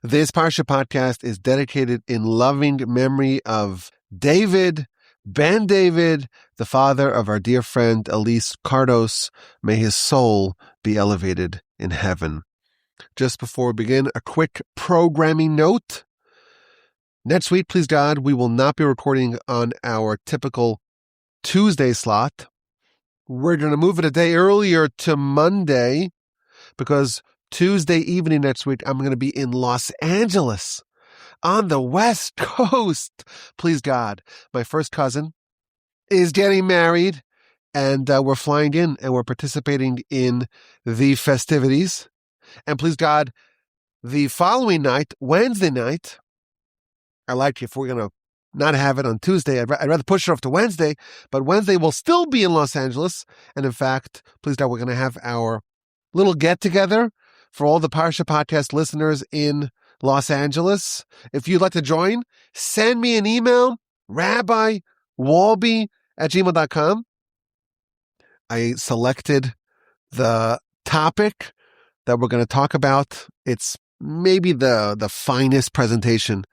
This Parsha Podcast is dedicated in loving memory of David, Ben David, the father of our dear friend Elise Cardos. May his soul be elevated in heaven. Just before we begin, a quick programming note. Next week, please God, we will not be recording on our typical Tuesday slot. We're going to move it a day earlier to Monday because Tuesday evening next week, I'm going to be in Los Angeles on the West Coast. Please God, my first cousin is getting married and we're flying in and we're participating in the festivities. And please God, the following night, Wednesday night, I like if we're going to not have it on Tuesday, I'd rather push it off to Wednesday, but Wednesday will still be in Los Angeles. And in fact, please God, we're going to have our little get together for all the Parsha Podcast listeners in Los Angeles. If you'd like to join, send me an email, rabbiwalby@gmail.com. I selected the topic that we're going to talk about. It's maybe the finest presentation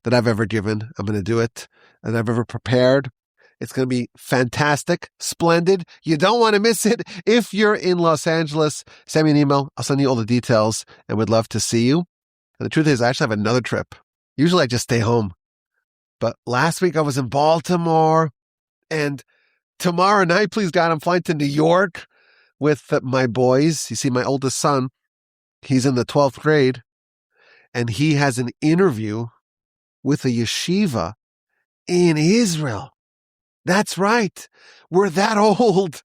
that I've ever given. I'm going to do it, that I've ever prepared. It's going to be fantastic, splendid. You don't want to miss it. If you're in Los Angeles, send me an email. I'll send you all the details and would love to see you. And the truth is, I actually have another trip. Usually I just stay home. But last week I was in Baltimore, and tomorrow night, please God, I'm flying to New York with my boys. You see, my oldest son, he's in the 12th grade, and he has an interview with a yeshiva in Israel. That's right. We're that old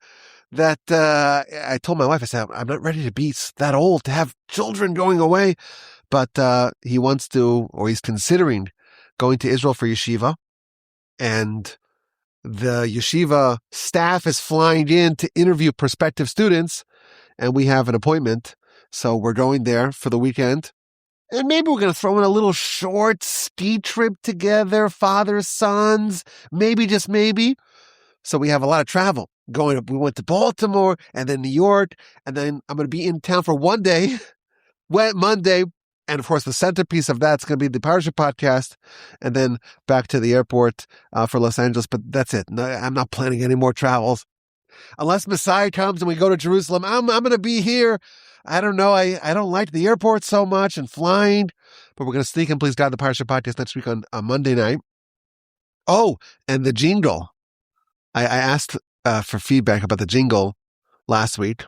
that I told my wife, I said, I'm not ready to be that old to have children going away. But he wants to, or he's considering going to Israel for yeshiva. And the yeshiva staff is flying in to interview prospective students. And we have an appointment. So we're going there for the weekend. And maybe we're going to throw in a little short ski trip together, fathers, sons, maybe, just maybe. So we have a lot of travel going. We went to Baltimore and then New York, and then I'm going to be in town for one day, Monday. And of course, the centerpiece of that's going to be the Parsha Podcast, and then back to the airport for Los Angeles. But that's it. No, I'm not planning any more travels. Unless Messiah comes and we go to Jerusalem, I'm going to be here. I don't know. I don't like the airport so much and flying, but we're going to sneak in, please God, the Parsha Podcast next week on Monday night. Oh, and the jingle. I asked for feedback about the jingle last week,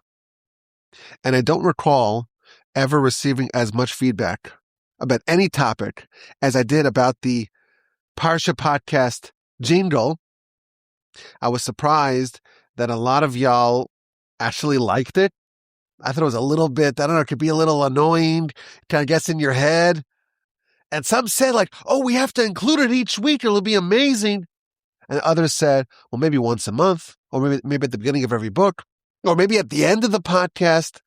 and I don't recall ever receiving as much feedback about any topic as I did about the Parsha Podcast jingle. I was surprised that a lot of y'all actually liked it. I thought it was a little bit, I don't know, it could be a little annoying, kind of gets in your head. And some said like, oh, we have to include it each week, it'll be amazing. And others said, well, maybe once a month, or maybe at the beginning of every book, or maybe at the end of the podcast.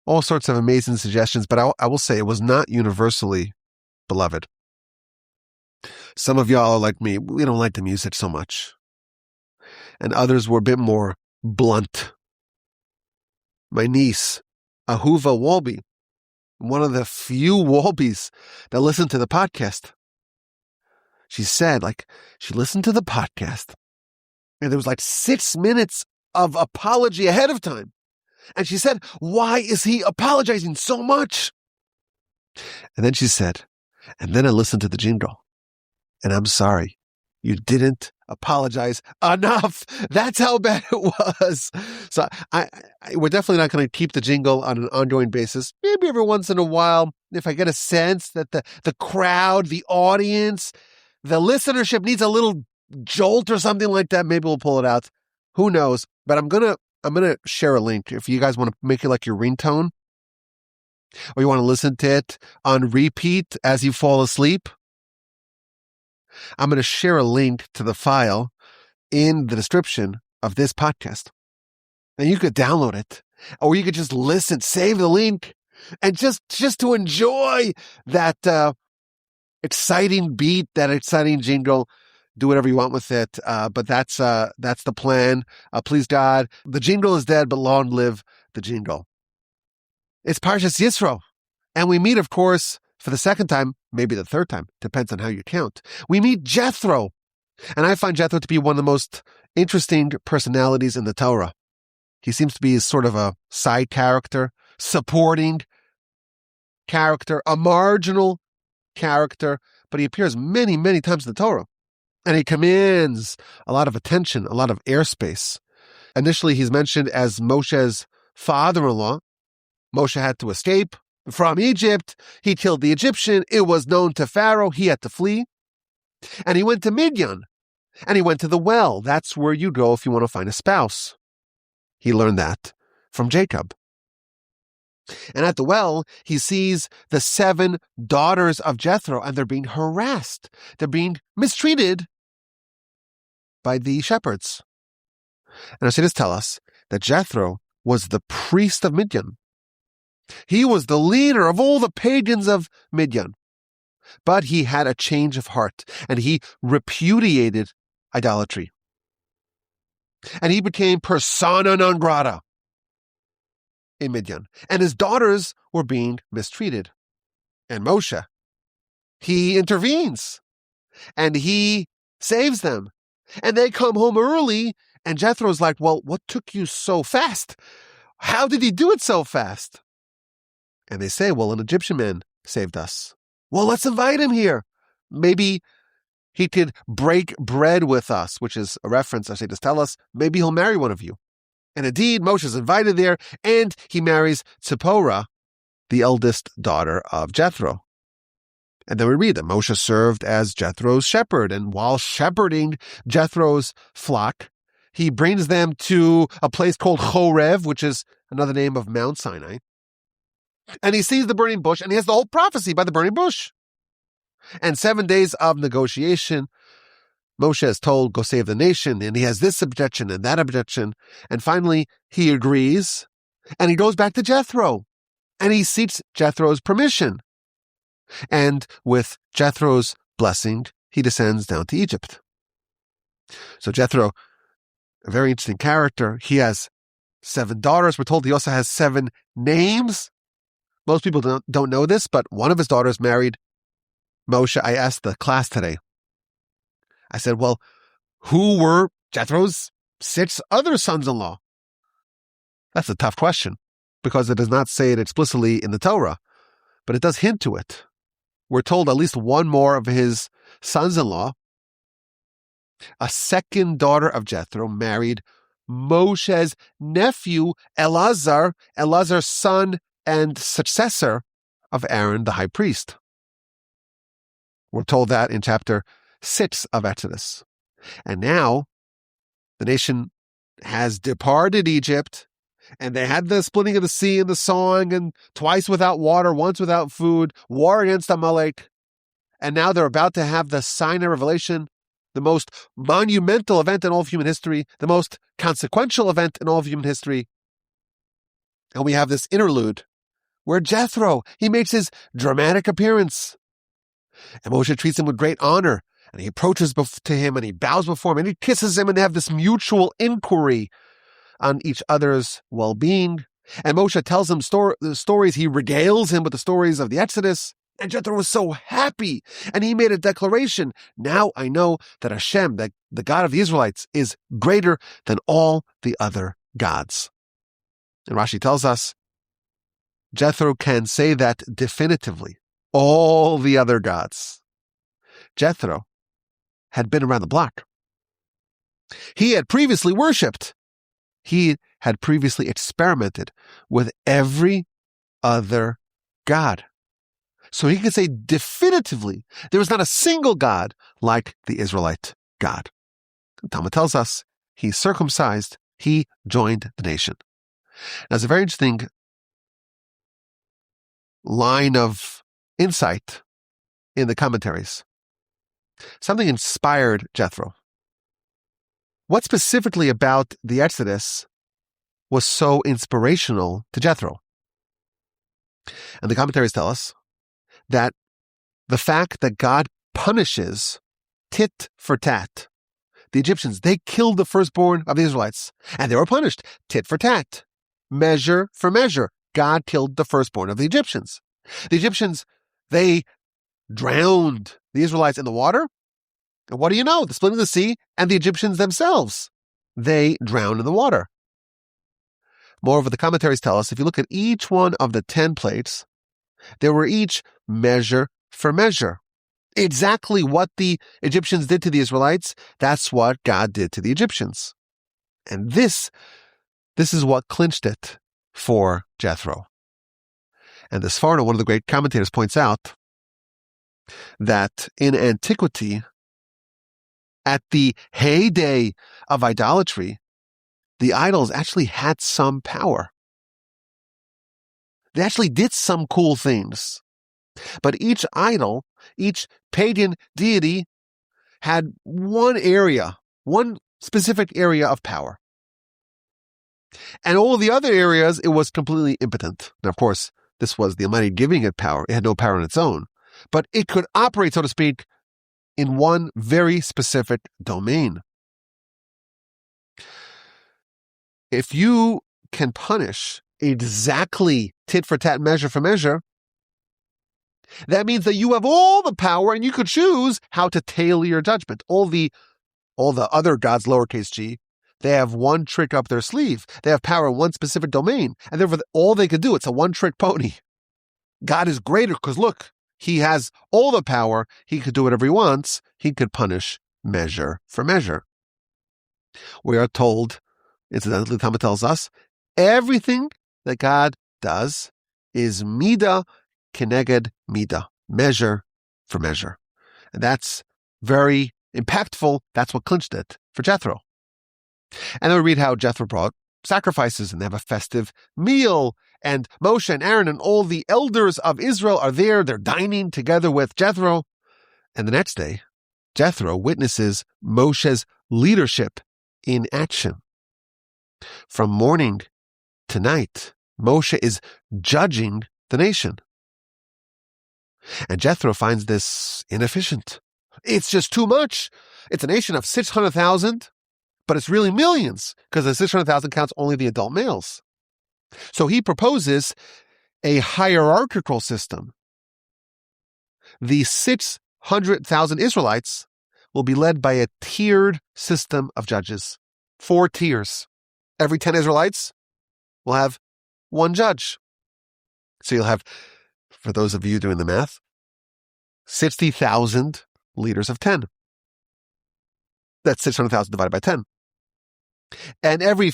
All sorts of amazing suggestions, but I will say it was not universally beloved. Some of y'all are like me, we don't like the music so much. And others were a bit more blunt. My niece, Ahuva Walby, one of the few Walbys that listened to the podcast, she said, she listened to the podcast, and there was 6 minutes of apology ahead of time. And she said, why is he apologizing so much? And then she said, and then I listened to the jingle, and I'm sorry, you didn't apologize enough. That's how bad it was. So we're definitely not going to keep the jingle on an ongoing basis. Maybe every once in a while, if I get a sense that the crowd, the audience, the listenership needs a little jolt or something like that, maybe we'll pull it out. Who knows? But I'm going to share a link if you guys want to make it like your ringtone, or you want to listen to it on repeat as you fall asleep. I'm going to share a link to the file in the description of this podcast. And you could download it, or you could just listen, save the link, and just to enjoy that exciting beat, that exciting jingle. Do whatever you want with it. But that's the plan. Please God, the jingle is dead, but long live the jingle. It's Parshas Yisro. And we meet, of course, For the second time, maybe the third time, depends on how you count, we meet Jethro. And I find Jethro to be one of the most interesting personalities in the Torah. He seems to be sort of a side character, supporting character, a marginal character, but he appears many, many times in the Torah. And he commands a lot of attention, a lot of airspace. Initially, he's mentioned as Moshe's father-in-law. Moshe had to escape from Egypt. He killed the Egyptian. It was known to Pharaoh. He had to flee. And he went to Midian. And he went to the well. That's where you go if you want to find a spouse. He learned that from Jacob. And at the well, he sees the 7 daughters of Jethro, and they're being harassed. They're being mistreated by the shepherds. And our sages tell us that Jethro was the priest of Midian. He was the leader of all the pagans of Midian. But he had a change of heart, and he repudiated idolatry. And he became persona non grata in Midian. And his daughters were being mistreated. And Moshe, he intervenes, and he saves them. And they come home early, and Jethro's like, well, what took you so fast? How did he do it so fast? And they say, well, an Egyptian man saved us. Well, let's invite him here. Maybe he could break bread with us, which is a reference, I say, to tell us, maybe he'll marry one of you. And indeed, Moshe is invited there, and he marries Zipporah, the eldest daughter of Jethro. And then we read that Moshe served as Jethro's shepherd, and while shepherding Jethro's flock, he brings them to a place called Chorev, which is another name of Mount Sinai. And he sees the burning bush, and he has the whole prophecy by the burning bush. And 7 days of negotiation, Moshe is told, go save the nation, and he has this objection and that objection. And finally, he agrees, and he goes back to Jethro, and he seeks Jethro's permission. And with Jethro's blessing, he descends down to Egypt. So Jethro, a very interesting character. He has 7 daughters. We're told he also has 7 names. Most people don't know this, but one of his daughters married Moshe. I asked the class today. I said, well, who were Jethro's 6 other sons-in-law? That's a tough question, because it does not say it explicitly in the Torah, but it does hint to it. We're told at least one more of his sons-in-law, a second daughter of Jethro, married Moshe's nephew, Elazar, Elazar's son and successor of Aaron, the high priest. We're told that in chapter 6 of Exodus. And now the nation has departed Egypt, and they had the splitting of the sea and the song, and twice without water, once without food, war against Amalek. And now they're about to have the Sinai revelation, the most monumental event in all of human history, the most consequential event in all of human history. And we have this interlude where Jethro, he makes his dramatic appearance. And Moshe treats him with great honor. And he approaches to him, and he bows before him, and he kisses him, and they have this mutual inquiry on each other's well-being. And Moshe tells him the stories. He regales him with the stories of the Exodus. And Jethro was so happy, and he made a declaration. Now I know that Hashem, that the God of the Israelites, is greater than all the other gods. And Rashi tells us, Jethro can say that definitively. All the other gods. Jethro had been around the block. He had previously worshipped. He had previously experimented with every other god. So he could say definitively there was not a single god like the Israelite God. The Talmud tells us he circumcised, he joined the nation. Now, it's a very interesting line of insight in the commentaries. Something inspired Jethro. What specifically about the Exodus was so inspirational to Jethro? And the commentaries tell us that the fact that God punishes tit for tat. The Egyptians, they killed the firstborn of the Israelites, and they were punished tit for tat. Measure for measure. God killed the firstborn of the Egyptians. The Egyptians, They drowned the Israelites in the water. And what do you know? The splitting of the sea and the Egyptians themselves, they drowned in the water. Moreover, the commentaries tell us, if you look at each one of the 10 plates, they were each measure for measure. Exactly what the Egyptians did to the Israelites, that's what God did to the Egyptians. And this is what clinched it for Jethro. And the Sforno, one of the great commentators, points out that in antiquity, at the heyday of idolatry, the idols actually had some power. They actually did some cool things. But each idol, each pagan deity had one specific area of power. And all the other areas, it was completely impotent. Now, of course, this was the Almighty giving it power. It had no power on its own. But it could operate, so to speak, in one very specific domain. If you can punish exactly tit for tat, measure for measure, that means that you have all the power and you could choose how to tailor your judgment. All the other gods, lowercase g, they have one trick up their sleeve. They have power in one specific domain. And therefore, all they could do, it's a one-trick pony. God is greater because, look, he has all the power. He could do whatever he wants. He could punish measure for measure. We are told, incidentally, the Talmud tells us, everything that God does is midah keneged midah, measure for measure. And that's very impactful. That's what clinched it for Jethro. And then we read how Jethro brought sacrifices, and they have a festive meal. And Moshe and Aaron and all the elders of Israel are there. They're dining together with Jethro. And the next day, Jethro witnesses Moshe's leadership in action. From morning to night, Moshe is judging the nation. And Jethro finds this inefficient. It's just too much. It's a nation of 600,000, but it's really millions because the 600,000 counts only the adult males. So he proposes a hierarchical system. The 600,000 Israelites will be led by a tiered system of judges. 4 tiers. Every 10 Israelites will have one judge. So you'll have, for those of you doing the math, 60,000 leaders of 10. That's 600,000 divided by 10. And every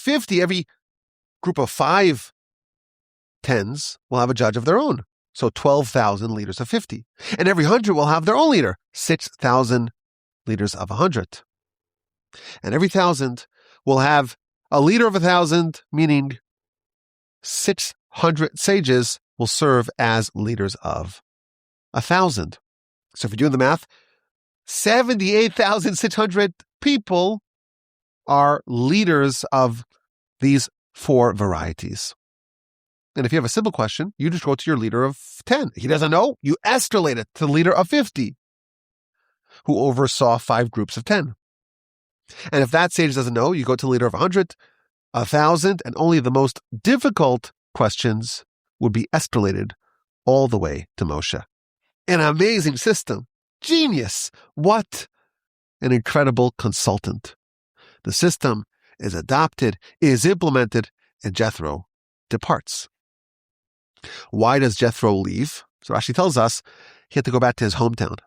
group of 5 tens will have a judge of their own. So 12,000 leaders of 50. And every 100 will have their own leader. 6,000 leaders of 100. And every 1,000 will have a leader of 1,000, meaning 600 sages will serve as leaders of 1,000. So if you're doing the math, 78,600 people are leaders of these 4 varieties. And if you have a simple question, you just go to your leader of 10. He doesn't know, you escalate it to the leader of 50, who oversaw 5 groups of 10. And if that sage doesn't know, you go to the leader of 100, 1,000, and only the most difficult questions would be escalated all the way to Moshe. An amazing system. Genius. What an incredible consultant. The system is adopted, is implemented, and Jethro departs. Why does Jethro leave? So Rashi tells us he had to go back to his hometown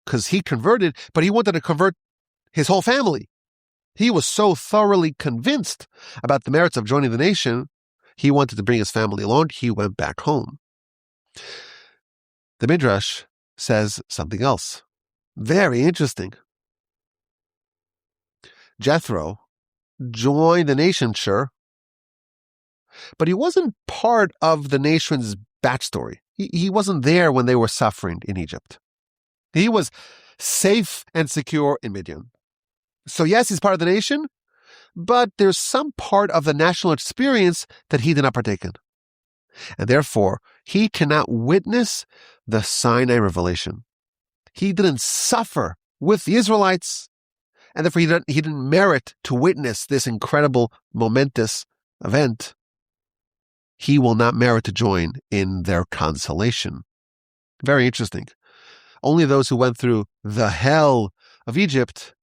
because he converted, but he wanted to convert his whole family. He was so thoroughly convinced about the merits of joining the nation, he wanted to bring his family along. He went back home. The Midrash says something else. Very interesting. Jethro joined the nation, sure, but he wasn't part of the nation's backstory. He wasn't there when they were suffering in Egypt. He was safe and secure in Midian. So yes, he's part of the nation, but there's some part of the national experience that he did not partake in. And therefore, he cannot witness the Sinai revelation. He didn't suffer with the Israelites, and therefore he didn't merit to witness this incredible, momentous event. He will not merit to join in their consolation. Very interesting. Only those who went through the hell of Egypt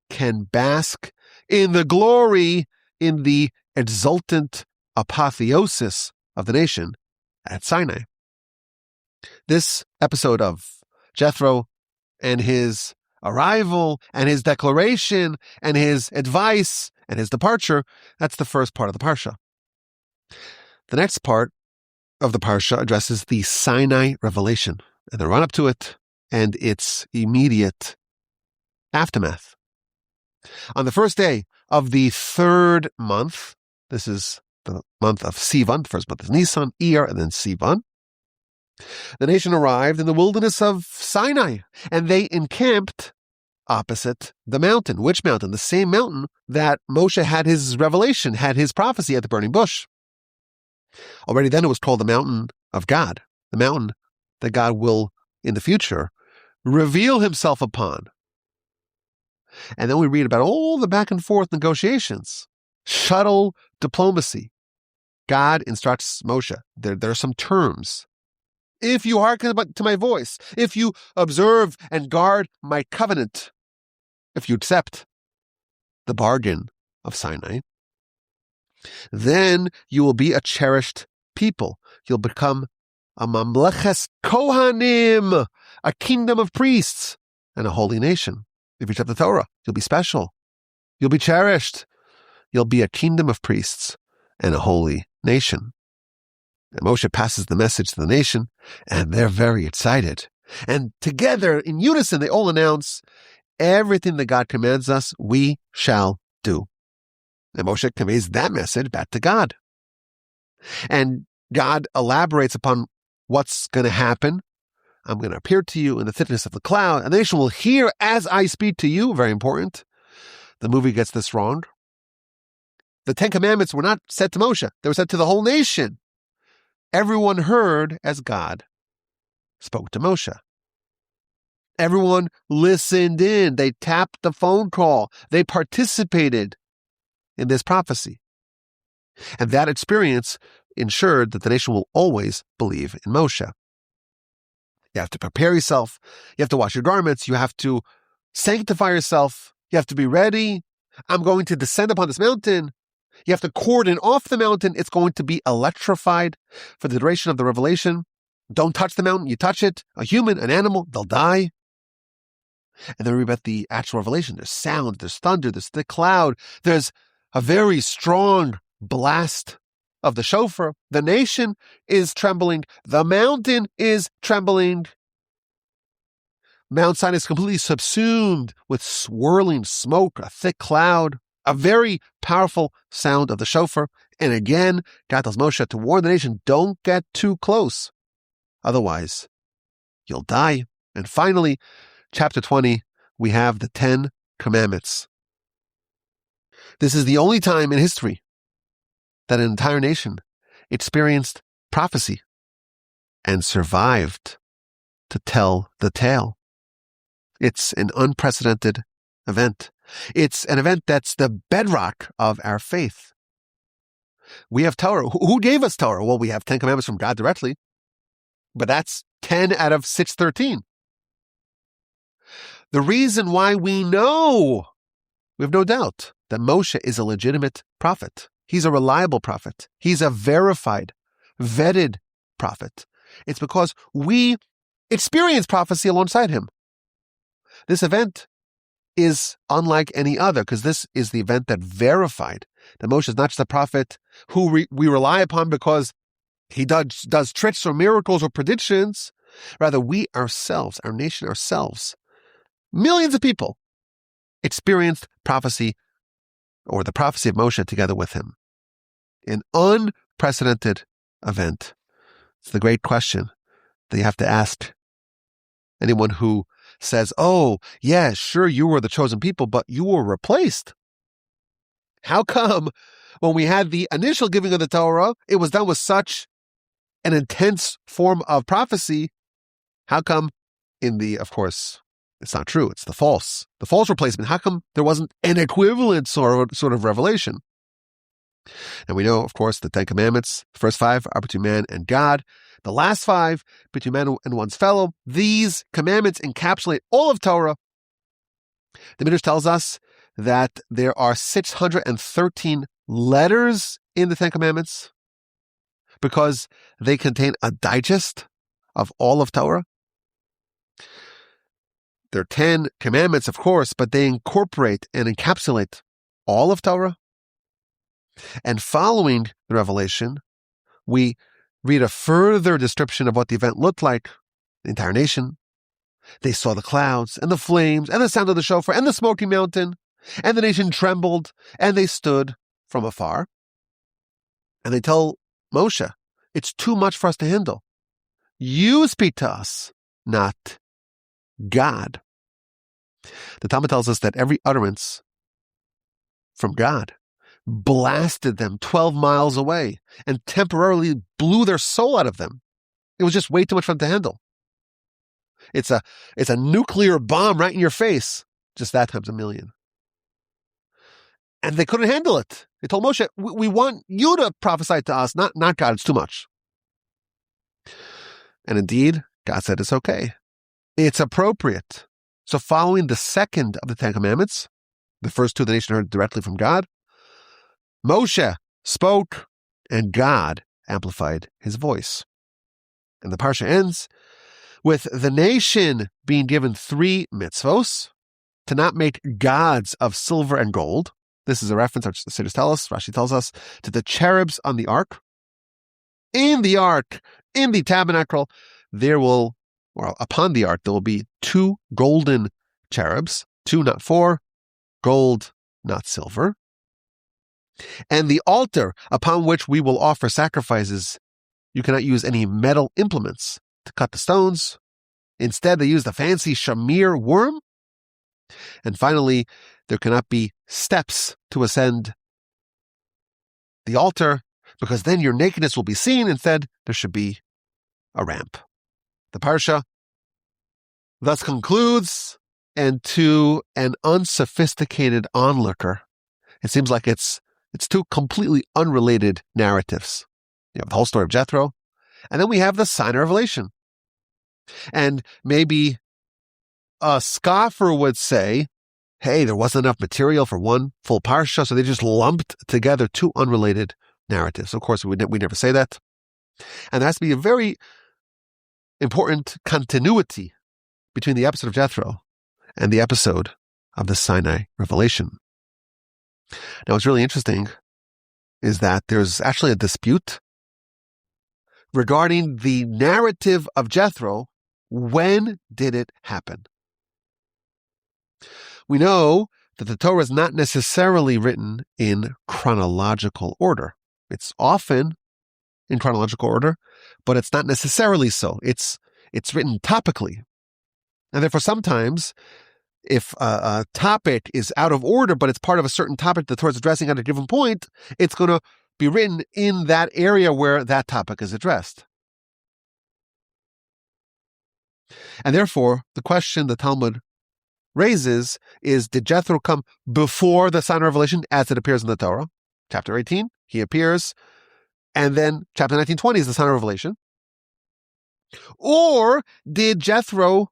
can bask in the glory, in the exultant apotheosis of the nation at Sinai. This episode of Jethro and his arrival and his declaration and his advice and his departure, that's the first part of the Parsha. The next part of the Parsha addresses the Sinai revelation and the run-up to it and its immediate aftermath. On the first day of the third month, this is the month of Sivan, the first month is Nisan, Iyar, and then Sivan, the nation arrived in the wilderness of Sinai, and they encamped opposite the mountain. Which mountain? The same mountain that Moshe had his revelation, had his prophecy at the burning bush. Already then it was called the mountain of God, the mountain that God will, in the future, reveal himself upon. And then we read about all the back and forth negotiations, shuttle diplomacy. God instructs Moshe. There are some terms. If you hearken to my voice, if you observe and guard my covenant, if you accept the bargain of Sinai, then you will be a cherished people. You'll become a mamleches kohanim, a kingdom of priests, and a holy nation. If you accept the Torah, you'll be special. You'll be cherished. You'll be a kingdom of priests and a holy nation. And Moshe passes the message to the nation, and they're very excited. And together, in unison, they all announce, everything that God commands us, we shall do. And Moshe conveys that message back to God. And God elaborates upon what's going to happen. I'm going to appear to you in the thickness of the cloud, and the nation will hear as I speak to you. Very important. The movie gets this wrong. The Ten Commandments were not said to Moshe. They were said to the whole nation. Everyone heard as God spoke to Moshe. Everyone listened in. They tapped the phone call. They participated in this prophecy. And that experience ensured that the nation will always believe in Moshe. You have to prepare yourself. You have to wash your garments. You have to sanctify yourself. You have to be ready. I'm going to descend upon this mountain. You have to cordon off the mountain. It's going to be electrified for the duration of the revelation. Don't touch the mountain. You touch it, a human, an animal, they'll die. And then we read about the actual revelation. There's sound, there's thunder, there's the cloud. There's a very strong blast of the shofar. The nation is trembling. The mountain is trembling. Mount Sinai is completely subsumed with swirling smoke, a thick cloud, a very powerful sound of the shofar. And again, God tells Moshe to warn the nation, don't get too close. Otherwise, you'll die. And finally, chapter 20, we have the 10 Commandments. This is the only time in history that an entire nation experienced prophecy and survived to tell the tale. It's an unprecedented event. It's an event that's the bedrock of our faith. We have Torah. Who gave us Torah? Well, we have 10 Commandments from God directly, but that's 10 out of 613. The reason why we know, we have no doubt, that Moshe is a legitimate prophet. He's a reliable prophet. He's a verified, vetted prophet. It's because we experience prophecy alongside him. This event is unlike any other because this is the event that verified that Moshe is not just a prophet who we rely upon because he does tricks or miracles or predictions. Rather, we ourselves, our nation ourselves, millions of people experienced prophecy or the prophecy of Moshe together with him. An unprecedented event. It's the great question that you have to ask anyone who says, oh, yeah, sure, you were the chosen people, but you were replaced. How come when we had the initial giving of the Torah, it was done with such an intense form of prophecy? How come of course, it's not true. It's the false replacement. How come there wasn't an equivalent sort of revelation? And we know, of course, the 10 Commandments, the first 5 are between man and God. The last 5, between man and one's fellow, these commandments encapsulate all of Torah. The Midrash tells us that there are 613 letters in the Ten Commandments because they contain a digest of all of Torah. They're 10 commandments, of course, but they incorporate and encapsulate all of Torah. And following the revelation, we read a further description of what the event looked like. The entire nation. They saw the clouds and the flames and the sound of the shofar and the smoky mountain, and the nation trembled, and they stood from afar. And they tell Moshe, it's too much for us to handle. You speak to us, not God. The Talmud tells us that every utterance from God blasted them 12 miles away and temporarily blew their soul out of them. It was just way too much for them to handle. It's a nuclear bomb right in your face, just that times a million. And they couldn't handle it. They told Moshe, we want you to prophesy to us, not God, it's too much. And indeed, God said it's okay. It's appropriate. So following the second of the 10 Commandments, the first 2 the nation heard directly from God, Moshe spoke and God amplified his voice. And the Parsha ends with the nation being given 3 mitzvos: to not make gods of silver and gold. This is a reference, which the sages tell us, Rashi tells us, to the cherubs on the ark. In the ark, in the tabernacle, upon the ark, there will be 2 golden cherubs, 2, not 4, gold, not silver. And the altar upon which we will offer sacrifices, you cannot use any metal implements to cut the stones. Instead, they use the fancy shamir worm. And finally, there cannot be steps to ascend the altar, because then your nakedness will be seen. Instead, there should be a ramp. The Parsha thus concludes, and to an unsophisticated onlooker, it seems like it's 2 completely unrelated narratives. You have the whole story of Jethro, and then we have the Sinai revelation. And maybe a scoffer would say, hey, there wasn't enough material for one full parsha, so they just lumped together 2 unrelated narratives. Of course, we never say that. And there has to be a very important continuity between the episode of Jethro and the episode of the Sinai revelation. Now, what's really interesting is that there's actually a dispute regarding the narrative of Jethro. When did it happen? We know that the Torah is not necessarily written in chronological order. It's often in chronological order, but it's not necessarily so. It's written topically. And therefore, sometimes, if a topic is out of order, but it's part of a certain topic the Torah is addressing at a given point, it's going to be written in that area where that topic is addressed. And therefore, the question the Talmud raises is, did Jethro come before the Sinai revelation as it appears in the Torah? Chapter 18, he appears, and then chapter 19-20 is the Sinai revelation. Or did Jethro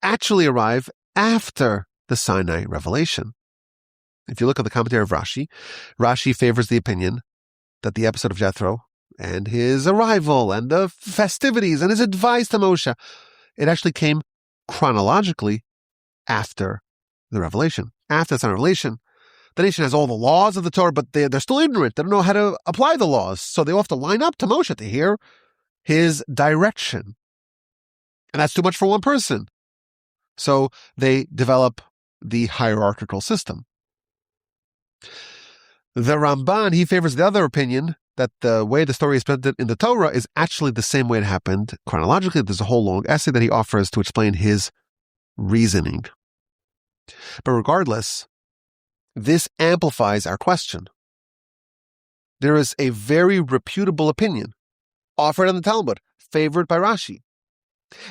actually arrive after the Sinai revelation? If you look at the commentary of Rashi, Rashi favors the opinion that the episode of Jethro and his arrival and the festivities and his advice to Moshe, it actually came chronologically after the revelation. After the Sinai revelation, the nation has all the laws of the Torah, but they're still ignorant. They don't know how to apply the laws. So they have to line up to Moshe to hear his direction. And that's too much for one person. So they develop the hierarchical system. The Ramban, he favors the other opinion that the way the story is presented in the Torah is actually the same way it happened chronologically. There's a whole long essay that he offers to explain his reasoning. But regardless, this amplifies our question. There is a very reputable opinion offered in the Talmud, favored by Rashi,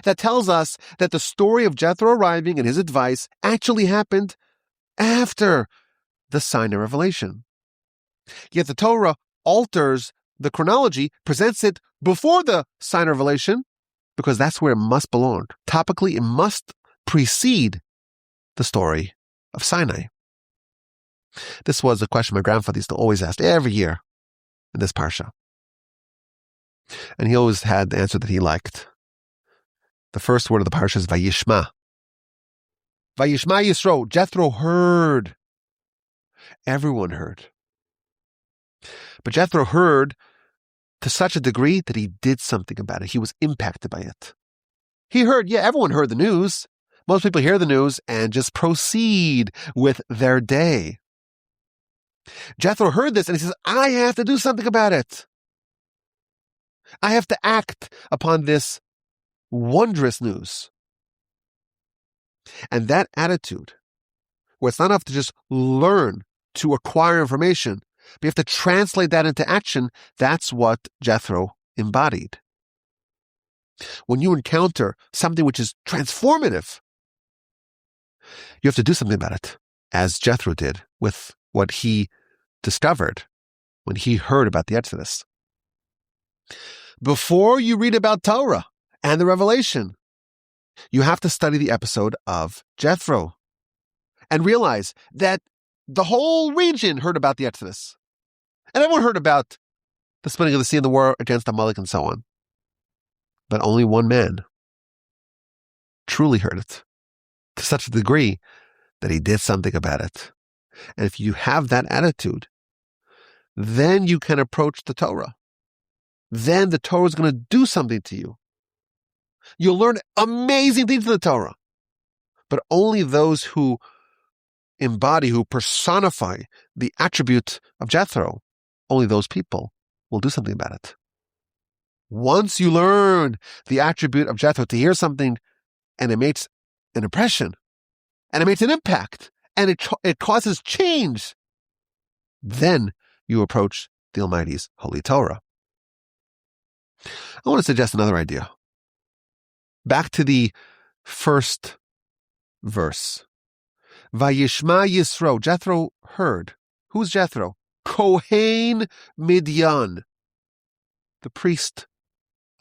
that tells us that the story of Jethro arriving and his advice actually happened after the Sinai revelation. Yet the Torah alters the chronology presents it before the Sinai revelation because that's where it must belong. Topically, it must precede the story of Sinai. This was a question my grandfather used to always ask every year in this Parsha. And he always had the answer that he liked. The first word of the Parsha is Vayishma. Vayishma Yisro. Jethro heard. Everyone heard. But Jethro heard to such a degree that he did something about it. He was impacted by it. He heard, everyone heard the news. Most people hear the news and just proceed with their day. Jethro heard this and he says, I have to do something about it. I have to act upon this wondrous news. And that attitude, where it's not enough to just learn to acquire information, but you have to translate that into action, that's what Jethro embodied. When you encounter something which is transformative, you have to do something about it, as Jethro did with what he discovered when he heard about the Exodus. Before you read about Torah and the Revelation, you have to study the episode of Jethro and realize that the whole region heard about the Exodus. And everyone heard about the splitting of the sea and the war against Amalek and so on. But only one man truly heard it to such a degree that he did something about it. And if you have that attitude, then you can approach the Torah. Then the Torah is going to do something to you. You'll learn amazing things in the Torah. But only those who embody, who personify the attribute of Jethro, only those people will do something about it. Once you learn the attribute of Jethro, to hear something and it makes an impression, and it makes an impact, and it causes change, then you approach the Almighty's Holy Torah. I want to suggest another idea. Back to the first verse. Vayishma Yisro. Jethro heard. Who's Jethro? Kohen Midian, the priest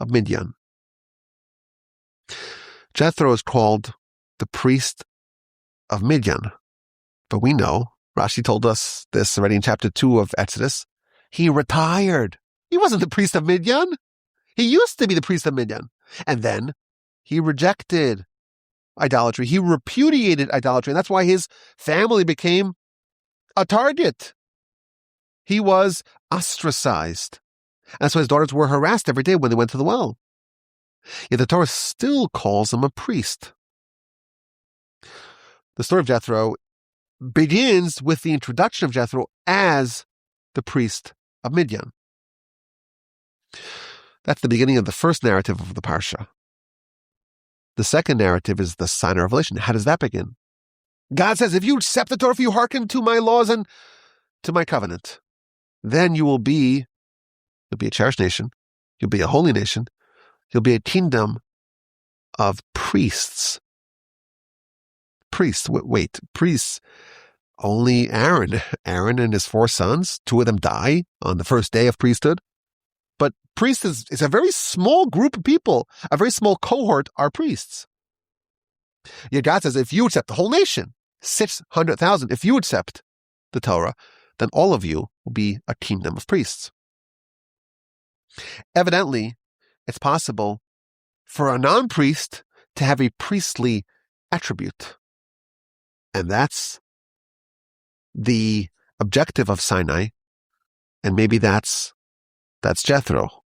of Midian. Jethro is called the priest of Midian. But we know, Rashi told us this already in chapter 2 of Exodus, he retired. He wasn't the priest of Midian. He used to be the priest of Midian. And then he rejected idolatry. He repudiated idolatry. And that's why his family became a target. He was ostracized. And that's why his daughters were harassed every day when they went to the well. Yet the Torah still calls him a priest. The story of Jethro begins with the introduction of Jethro as the priest of Midian. That's the beginning of the first narrative of the Parsha. The second narrative is the Sinai revelation. How does that begin? God says, if you accept the Torah, if you hearken to my laws and to my covenant, then you'll be a cherished nation. You'll be a holy nation. You'll be a kingdom of priests. Priests. Wait, priests. Only Aaron. Aaron and his 4 sons, 2 of them die on the first day of priesthood. But priests is a very small group of people. A very small cohort are priests. Yet God says, if you accept the whole nation, 600,000, if you accept the Torah, then all of you will be a kingdom of priests. Evidently, it's possible for a non-priest to have a priestly attribute. And that's the objective of Sinai. And maybe that's Jethro.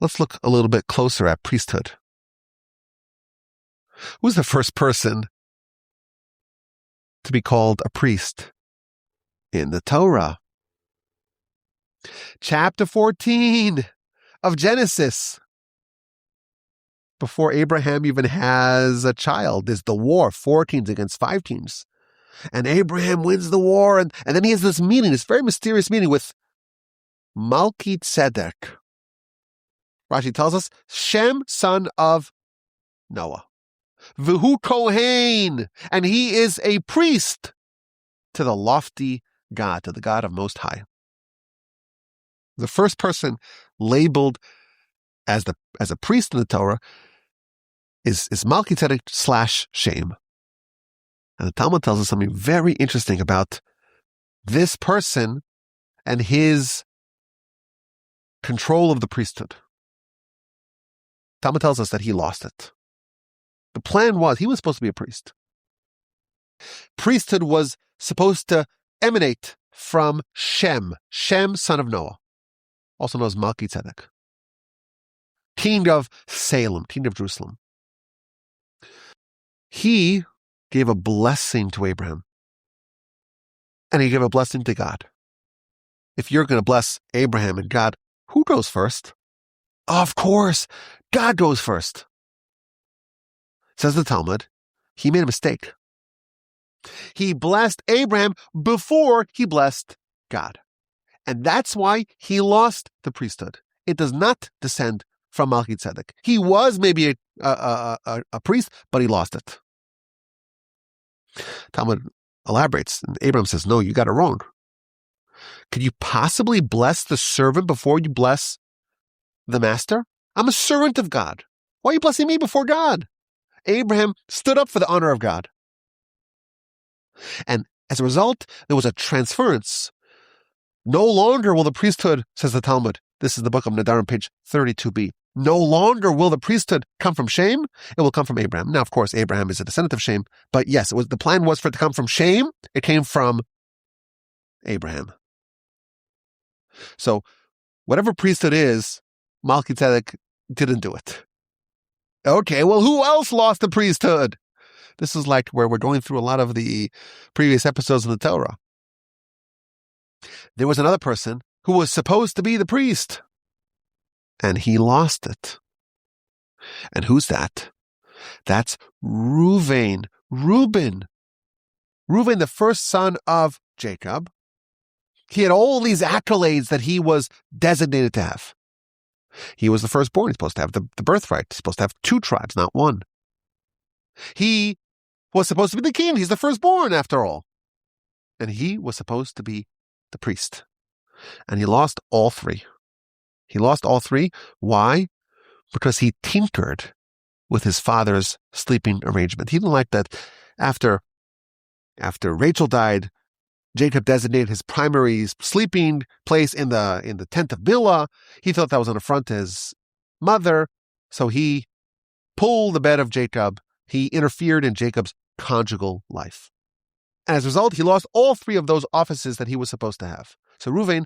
Let's look a little bit closer at priesthood. Who's the first person to be called a priest in the Torah? Chapter 14 of Genesis. Before Abraham even has a child, there's the war, 4 kings against 5 kings. And Abraham wins the war, and then he has this meeting, this very mysterious meeting with Melchizedek. Rashi tells us, Shem, son of Noah. V'hu Kohen, and he is a priest to the lofty God, to the God of Most High. The first person labeled as a priest in the Torah is Melchizedek / Shem. And the Talmud tells us something very interesting about this person and his control of the priesthood. Talmud tells us that he lost it. The plan was, he was supposed to be a priest. Priesthood was supposed to emanate from Shem, son of Noah, also known as Melchizedek, king of Salem, king of Jerusalem. He gave a blessing to Abraham, and he gave a blessing to God. If you're going to bless Abraham and God, who goes first? Of course, God goes first. Says the Talmud, he made a mistake. He blessed Abraham before he blessed God. And that's why he lost the priesthood. It does not descend from Melchizedek. He was maybe a priest, but he lost it. Talmud elaborates, and Abraham says, no, you got it wrong. Could you possibly bless the servant before you bless the master? I'm a servant of God. Why are you blessing me before God? Abraham stood up for the honor of God. And as a result, there was a transference. No longer will the priesthood, says the Talmud, this is the book of Nedarim, page 32b, no longer will the priesthood come from Shem, it will come from Abraham. Now, of course, Abraham is a descendant of Shem, but yes, the plan was for it to come from Shem, it came from Abraham. So, whatever priesthood is, Melchizedek didn't do it. Okay, well, who else lost the priesthood? This is like where we're going through a lot of the previous episodes of the Torah. There was another person who was supposed to be the priest, and he lost it. And who's that? That's Reuven. Reuben, the first son of Jacob. He had all these accolades that he was designated to have. He was the firstborn. He's supposed to have the birthright. He's supposed to have 2 tribes, not 1. He was supposed to be the king. He's the firstborn, after all. And he was supposed to be the priest. And he lost all 3. He lost all 3. Why? Because he tinkered with his father's sleeping arrangement. He didn't like that after Rachel died, Jacob designated his primary sleeping place in the tent of Bilhah. He thought that was an affront to his mother, so he pulled the bed of Jacob. He interfered in Jacob's conjugal life. And as a result, he lost all 3 of those offices that he was supposed to have. So Reuven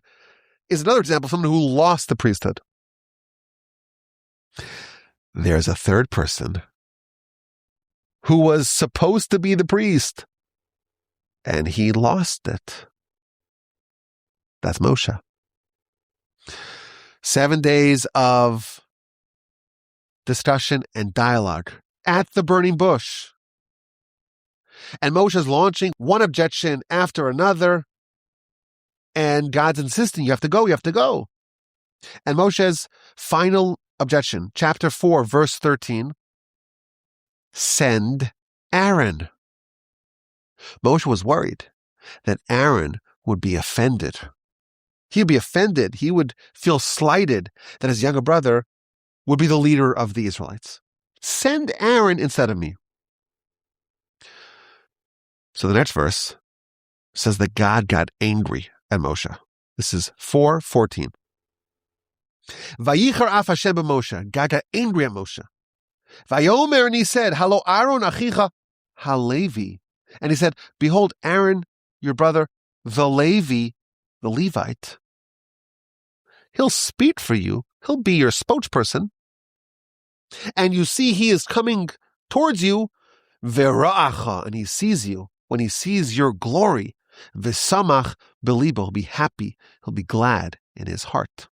is another example of someone who lost the priesthood. There's a third person who was supposed to be the priest, and he lost it. That's Moshe. 7 days of discussion and dialogue at the burning bush. And Moshe's launching one objection after another. And God's insisting, you have to go, you have to go. And Moshe's final objection, chapter 4, verse 13, send Aaron. Moshe was worried that Aaron would be offended. He would be offended. He would feel slighted that his younger brother would be the leader of the Israelites. Send Aaron instead of me. So the next verse says that God got angry at Moshe. This is 4:14. Vayichar af Hashem b'Moshe. God got angry at Moshe. Vayomer, and he said, Halo Aaron achicha halevi. And he said, behold, Aaron, your brother, the Levi, the Levite, he'll speak for you. He'll be your spokesperson. And you see he is coming towards you, vera'acha, and he sees you. When he sees your glory, v'samach belibo, he'll be happy. He'll be glad in his heart.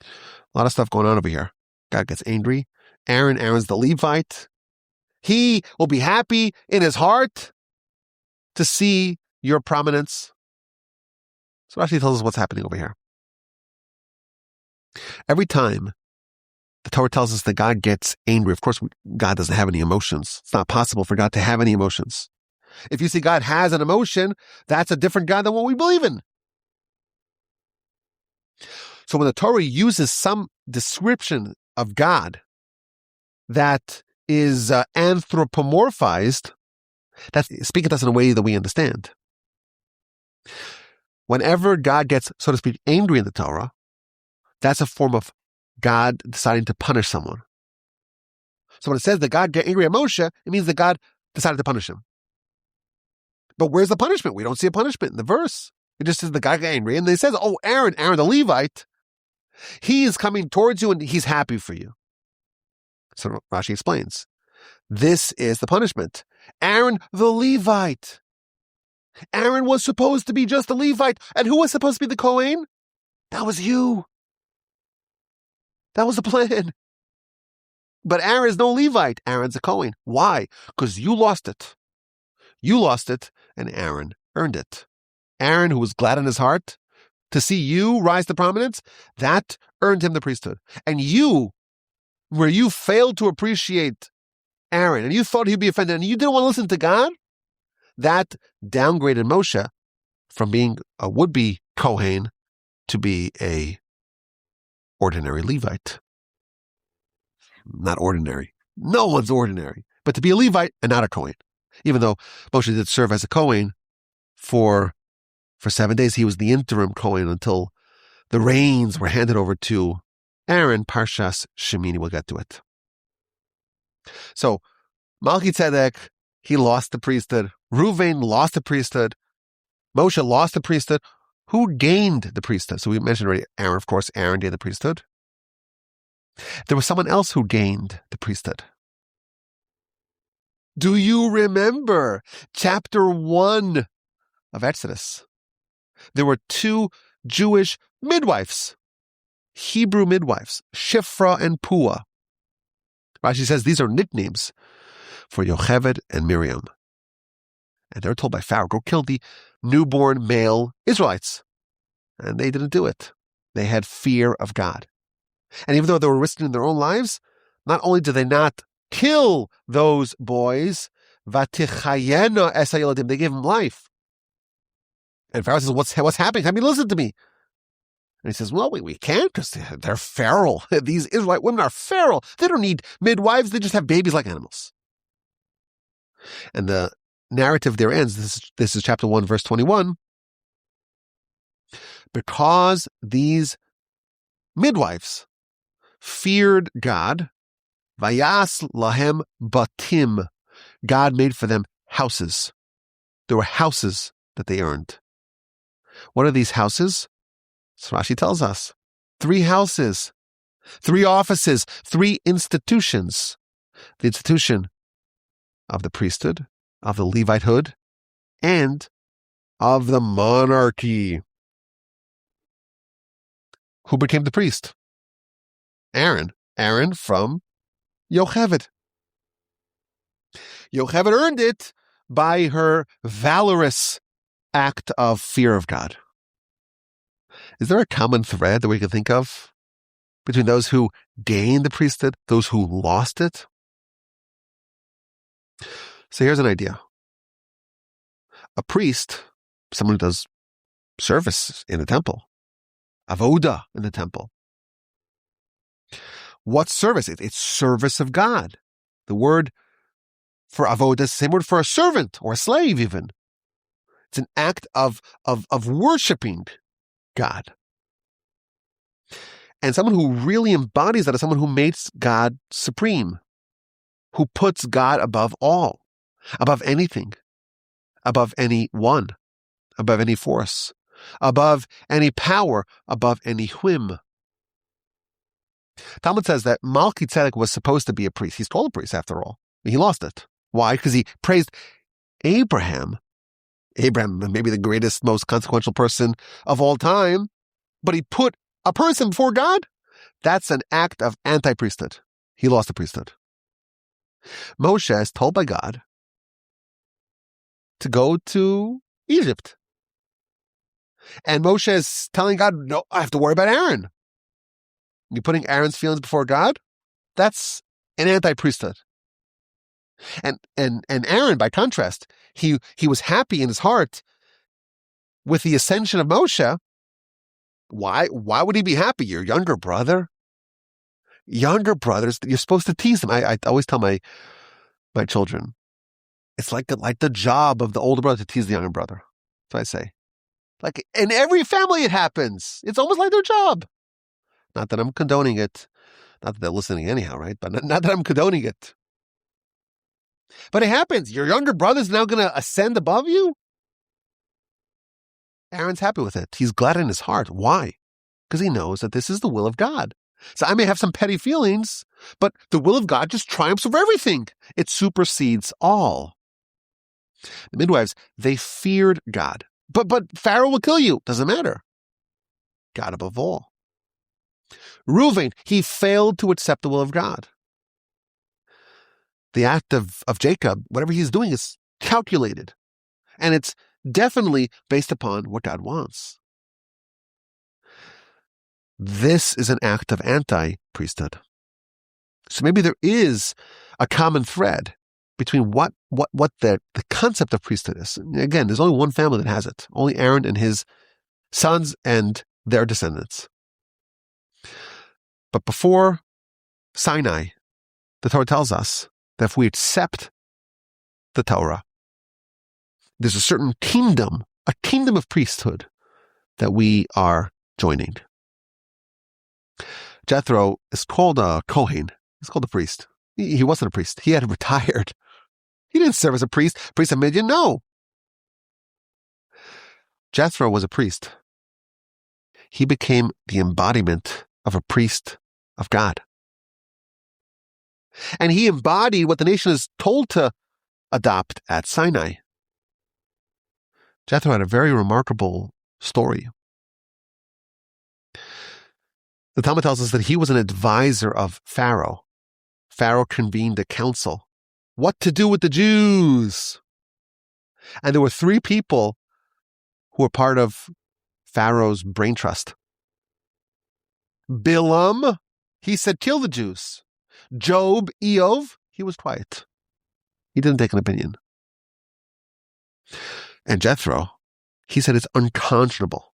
A lot of stuff going on over here. God gets angry. Aaron's the Levite. He will be happy in his heart to see your prominence. So Rashi tells us what's happening over here. Every time the Torah tells us that God gets angry, of course, God doesn't have any emotions. It's not possible for God to have any emotions. If you see God has an emotion, that's a different God than what we believe in. So when the Torah uses some description of God that is anthropomorphized, that's speaking to us in a way that we understand. Whenever God gets, so to speak, angry in the Torah, that's a form of God deciding to punish someone. So when it says that God got angry at Moshe, it means that God decided to punish him. But where's the punishment? We don't see a punishment in the verse. It just says the God got angry. And then it says, oh, Aaron the Levite, he is coming towards you and he's happy for you. So Rashi explains, this is the punishment. Aaron the Levite. Aaron was supposed to be just a Levite. And who was supposed to be the Kohen? That was you. That was the plan. But Aaron is no Levite. Aaron's a Kohen. Why? Because you lost it. You lost it, and Aaron earned it. Aaron, who was glad in his heart to see you rise to prominence, that earned him the priesthood. And you, where you failed to appreciate Aaron, and you thought he'd be offended, and you didn't want to listen to God, that downgraded Moshe from being a would-be Kohen to be a ordinary Levite. Not ordinary. No one's ordinary. But to be a Levite and not a Kohen. Even though Moshe did serve as a Kohen for 7 days, he was the interim Kohen until the reins were handed over to Aaron, Parshas Shemini. We'll get to it. So, Melchizedek, he lost the priesthood. Reuven lost the priesthood. Moshe lost the priesthood. Who gained the priesthood? So we mentioned already Aaron, of course. Aaron gained the priesthood. There was someone else who gained the priesthood. Do you remember chapter 1 of Exodus? There were 2 Jewish midwives, Hebrew midwives, Shifra and Pua. Rashi says these are nicknames for Yocheved and Miriam. And they're told by Pharaoh, go kill the newborn male Israelites. And they didn't do it. They had fear of God. And even though they were risking their own lives, not only did they not kill those boys, vatichayena es hayoladim, they gave them life. And Pharaoh says, what's happening? I mean, listen to me. And he says, well, we can't because they're feral. These Israelite women are feral. They don't need midwives. They just have babies like animals. And the narrative there ends. This is chapter 1, verse 21. Because these midwives feared God, vayas lahem batim, God made for them houses. There were houses that they earned. What are these houses? So Rashi tells us 3 houses, 3 offices, 3 institutions. The institution of the priesthood, of the Levitehood, and of the monarchy. Who became the priest? Aaron. Aaron from Yocheved. Yocheved earned it by her valorous act of fear of God. Is there a common thread that we can think of between those who gained the priesthood, those who lost it? So here's an idea. A priest, someone who does service in the temple, avoda in the temple. What service? It's service of God. The word for avoda is the same word for a servant or a slave even. It's an act of worshiping God. And someone who really embodies that is someone who makes God supreme, who puts God above all, above anything, above anyone, above any force, above any power, above any whim. Talmud says that Melchizedek was supposed to be a priest. He's called a priest after all. He lost it. Why? Because he praised Abraham. Abraham, maybe the greatest, most consequential person of all time, but he put a person before God. That's an act of anti-priesthood. He lost the priesthood. Moshe is told by God to go to Egypt. And Moshe is telling God, no, I have to worry about Aaron. You're putting Aaron's feelings before God? That's an anti-priesthood. And Aaron, by contrast, he was happy in his heart with the ascension of Moshe Why? Why would he be happy? Your younger brother? Younger brothers, you're supposed to tease them. I always tell my children, it's like the job of the older brother to tease the younger brother. That's what I say. Like in every family it happens. It's almost like their job. Not that I'm condoning it. Not that they're listening anyhow, right? But not that I'm condoning it. But it happens. Your younger brother's now going to ascend above you? Aaron's happy with it. He's glad in his heart. Why? Because he knows that this is the will of God. So I may have some petty feelings, but the will of God just triumphs over everything. It supersedes all. The midwives, they feared God. But Pharaoh will kill you. Doesn't matter. God above all. Reuven, he failed to accept the will of God. The act of Jacob, whatever he's doing, is calculated. And it's definitely based upon what God wants. This is an act of anti-priesthood. So maybe there is a common thread between what the concept of priesthood is. Again, there's only one family that has it. Only Aaron and his sons and their descendants. But before Sinai, the Torah tells us that if we accept the Torah, there's a certain kingdom, a kingdom of priesthood that we are joining. Jethro is called a Kohen. He's called a priest. He wasn't a priest. He had retired. He didn't serve as a priest. Priest of Midian, no. Jethro was a priest. He became the embodiment of a priest of God. And he embodied what the nation is told to adopt at Sinai. Jethro had a very remarkable story. The Talmud tells us that he was an advisor of Pharaoh. Pharaoh convened a council. What to do with the Jews? And there were 3 people who were part of Pharaoh's brain trust. Bilam, he said, kill the Jews. Job, Eov, he was quiet. He didn't take an opinion. And Jethro, he said, it's unconscionable.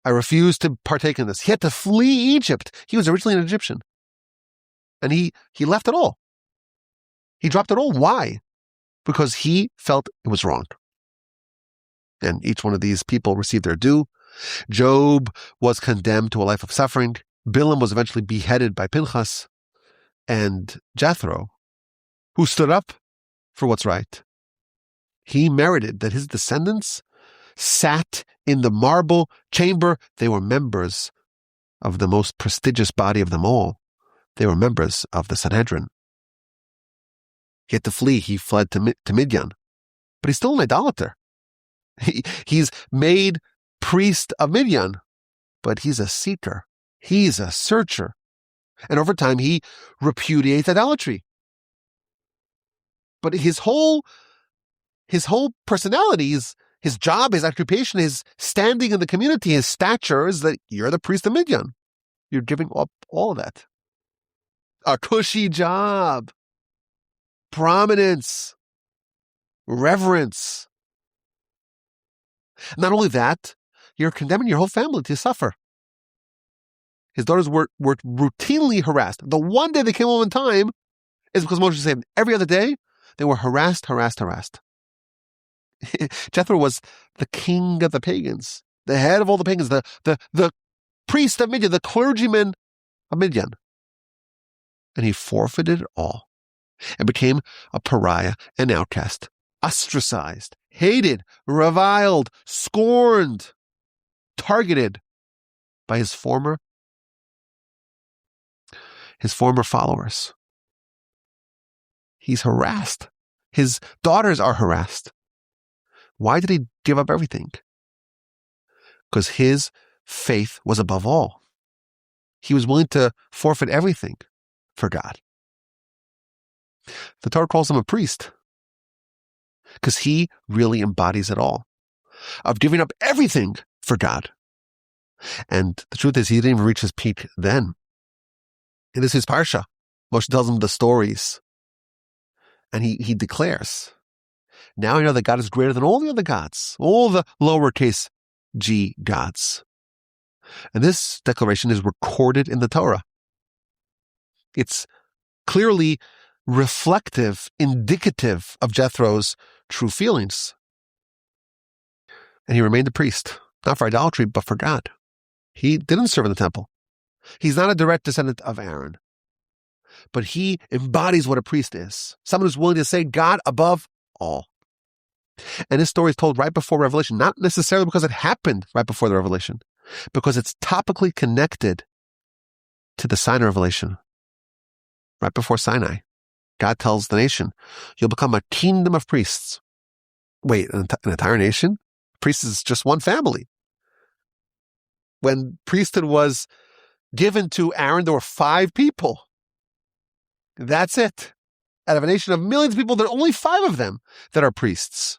I refuse to partake in this. He had to flee Egypt. He was originally an Egyptian. And he left it all. He dropped it all. Why? Because he felt it was wrong. And each one of these people received their due. Job was condemned to a life of suffering. Bilam was eventually beheaded by Pinchas. And Jethro, who stood up for what's right, he merited that his descendants sat in the marble chamber. They were members of the most prestigious body of them all. They were members of the Sanhedrin. He had to flee. He fled to Midian. But he's still an idolater. He's made priest of Midian, but he's a seeker. He's a searcher. And over time, he repudiates idolatry. But his whole personality, his job, his occupation, his standing in the community, his stature is that you're the priest of Midian. You're giving up all of that. A cushy job, prominence, reverence. Not only that, you're condemning your whole family to suffer. His daughters were routinely harassed. The one day they came home in time is because Moshe said every other day they were harassed. Jethro was the king of the pagans, the head of all the pagans, the priest of Midian, the clergyman of Midian. And he forfeited it all and became a pariah, an outcast, ostracized, hated, reviled, scorned, targeted by his former followers. He's harassed. His daughters are harassed. Why did he give up everything? Because his faith was above all. He was willing to forfeit everything for God. The Torah calls him a priest because he really embodies it all, of giving up everything for God. And the truth is, he didn't even reach his peak then. It is his Parsha. Moshe tells him the stories. And he declares, now I know that God is greater than all the other gods, all the lowercase g gods. And this declaration is recorded in the Torah. It's clearly reflective, indicative of Jethro's true feelings. And he remained a priest, not for idolatry, but for God. He didn't serve in the temple. He's not a direct descendant of Aaron, but he embodies what a priest is. Someone who's willing to say God above all. And his story is told right before Revelation, not necessarily because it happened right before the Revelation, because it's topically connected to the Sinai revelation. Right before Sinai, God tells the nation, you'll become a kingdom of priests. Wait, an entire nation? Priests is just one family. When priesthood was given to Aaron, there were 5 people. That's it. Out of a nation of millions of people, there are only 5 of them that are priests.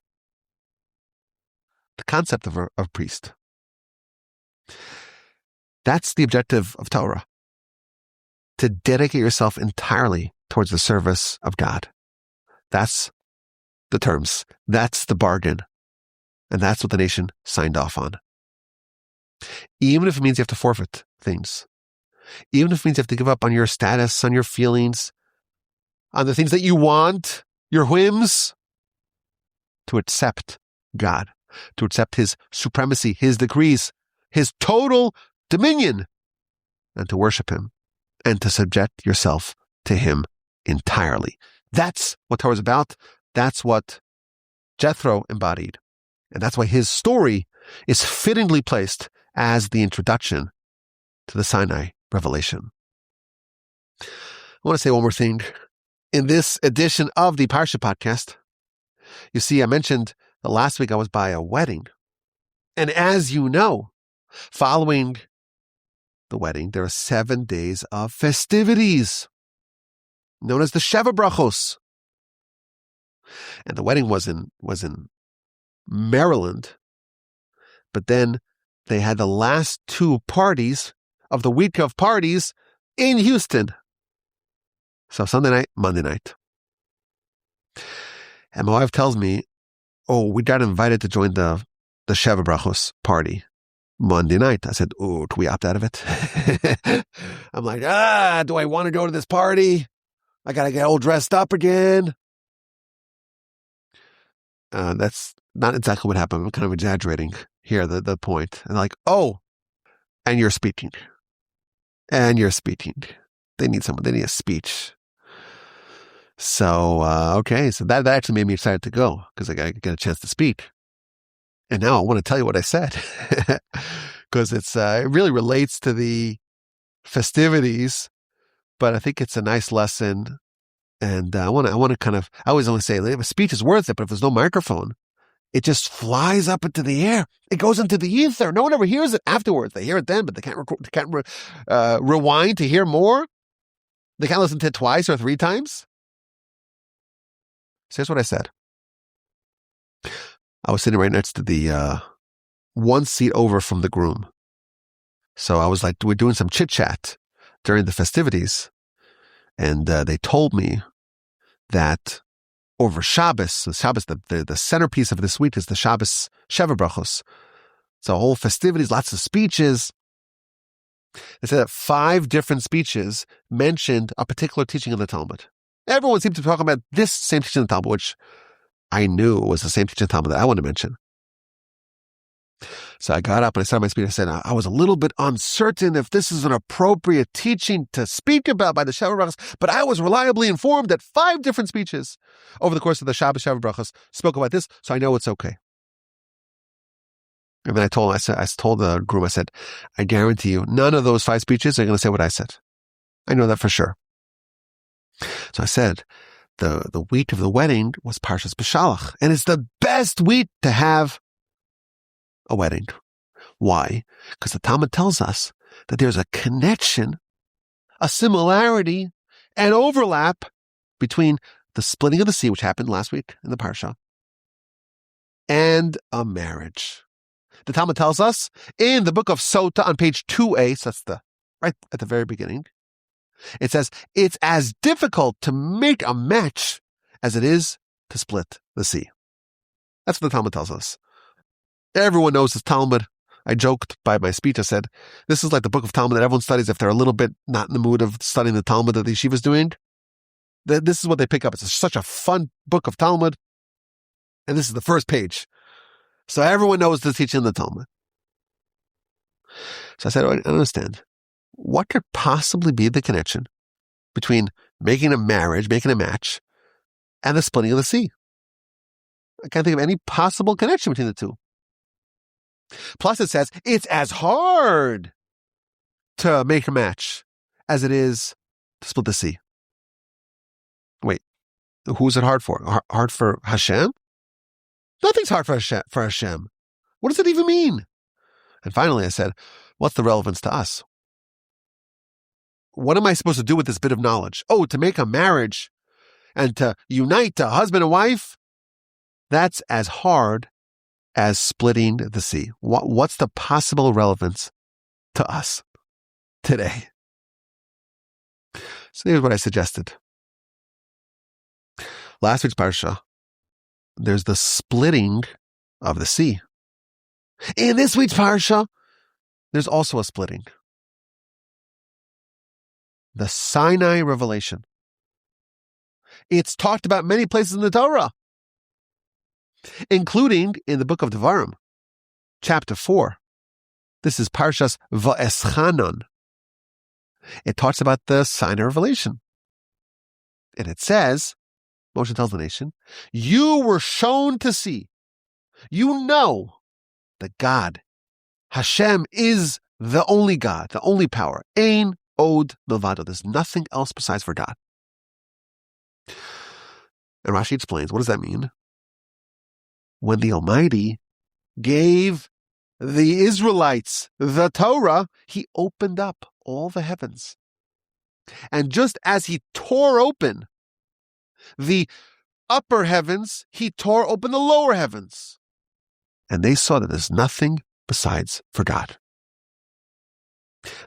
The concept of priest. That's the objective of Torah. To dedicate yourself entirely towards the service of God. That's the terms. That's the bargain. And that's what the nation signed off on. Even if it means you have to forfeit things. Even if it means you have to give up on your status, on your feelings, on the things that you want, your whims, to accept God, to accept His supremacy, His decrees, His total dominion, and to worship Him, and to subject yourself to Him entirely. That's what Torah is about. That's what Jethro embodied. And that's why his story is fittingly placed as the introduction to the Sinai revelation. I want to say one more thing. In this edition of the Parsha Podcast, you see, I mentioned that last week I was by a wedding. And as you know, following the wedding, there are 7 days of festivities, known as the Sheva Brachos. And the wedding was in Maryland, but then they had the last 2 parties of the week of parties in Houston. So Sunday night, Monday night. And my wife tells me, oh, we got invited to join the Sheva Brachos party Monday night. I said, oh, can we opt out of it? I'm like, do I want to go to this party? I got to get all dressed up again. That's not exactly what happened. I'm kind of exaggerating here, the point. And like, oh, and you're speaking. And you're speaking. They need a speech. So, okay. So that actually made me excited to go because I got to get a chance to speak. And now I want to tell you what I said because it really relates to the festivities, but I think it's a nice lesson. And I want to kind of, I always only say, a speech is worth it, but if there's no microphone, it just flies up into the air. It goes into the ether. No one ever hears it afterwards. They hear it then, but they can't rewind to hear more. They can't listen to it twice or 3 times. So here's what I said. I was sitting right next to the one seat over from the groom. So I was like, we're doing some chit chat during the festivities. And they told me that over Shabbos, the centerpiece of this week is the Shabbos Sheva Brachos. So whole festivities, lots of speeches. They said that 5 different speeches mentioned a particular teaching of the Talmud. Everyone seemed to be talking about this same teaching of the Talmud, which I knew was the same teaching of the Talmud that I wanted to mention. So I got up and I started my speech. I said, I was a little bit uncertain if this is an appropriate teaching to speak about by the Sheva Brachos, but I was reliably informed that 5 different speeches over the course of the Shabbos Sheva Brachos spoke about this, so I know it's okay. And then I told the groom, I said, I guarantee you, none of those 5 speeches are going to say what I said. I know that for sure. So I said, the week of the wedding was Parshas B'Shalach, and it's the best week to have a wedding. Why? Because the Talmud tells us that there's a connection, a similarity, an overlap between the splitting of the sea, which happened last week in the Parsha, and a marriage. The Talmud tells us in the book of Sota on page 2a, so that's right at the very beginning, it says, it's as difficult to make a match as it is to split the sea. That's what the Talmud tells us. Everyone knows this Talmud. I joked by my speech. I said, this is like the book of Talmud that everyone studies if they're a little bit not in the mood of studying the Talmud that the yeshiva is doing. This is what they pick up. It's such a fun book of Talmud. And this is the first page. So everyone knows the teaching of the Talmud. So I said, I don't understand. What could possibly be the connection between making a marriage, making a match, and the splitting of the sea? I can't think of any possible connection between the two. Plus it says it's as hard to make a match as it is to split the sea. Wait, who's it hard for? Hard for Hashem? Nothing's hard for Hashem. What does it even mean? And finally I said, what's the relevance to us? What am I supposed to do with this bit of knowledge? Oh, to make a marriage and to unite a husband and wife? That's as hard as splitting the sea. What's the possible relevance to us today? So here's what I suggested. Last week's Parsha, there's the splitting of the sea. In this week's Parsha, there's also a splitting. The Sinai revelation. It's talked about many places in the Torah, including in the book of Devarim, chapter 4. This is Parshas Va'eschanan. It talks about the Sinai revelation. And it says, Moshe tells the nation, you were shown to see, you know that God, Hashem, is the only God, the only power. Ein od milvado. There's nothing else besides for God. And Rashi explains, what does that mean? When the Almighty gave the Israelites the Torah, he opened up all the heavens. And just as he tore open the upper heavens, he tore open the lower heavens. And they saw that there's nothing besides for God.